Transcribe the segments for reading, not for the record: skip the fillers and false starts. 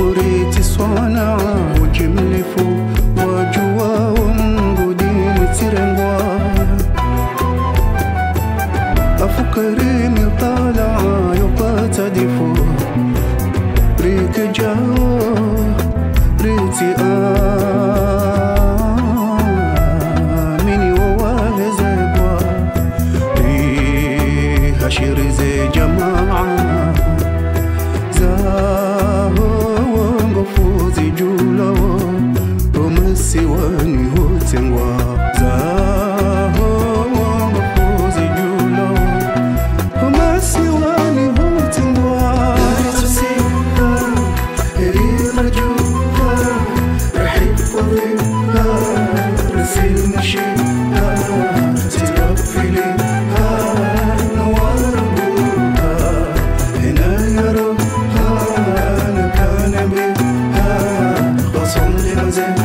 مريتي صانع وجملفو وجوا ومجودين ترنوا أفكرين يطالع يقات دفو ريك جاو ريتي آميني وواه زيبوا ريها شيري زي جماعة Siwani hotengwa zaho mafuzi jula siwani hotengwa tusika rirajuka rahib fadila rasil mashika tirafili nawarbuka hina yaruka nakana biha khasum linazim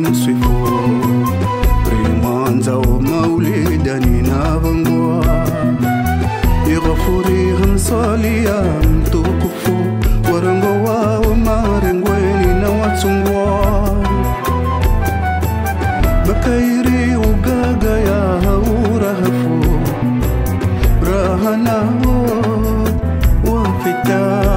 Mswifu rimanza wa maulida ninavangwa ighafuri hamsalia mtukufu warango wao marengweni na watungwa bakairi ugaga ya haurahafu rahanao wafita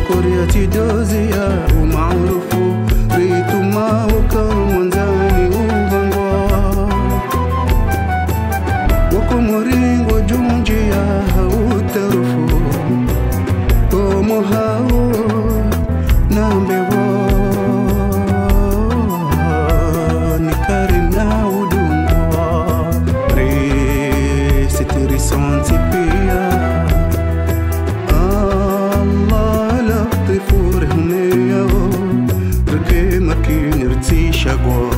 Koryati dozia umaarufu rituma ukamwanzani uvangwa wako muringo junjia hautarufu omo hao nambewa nikari na udungwa resitiri santi pia Shagwa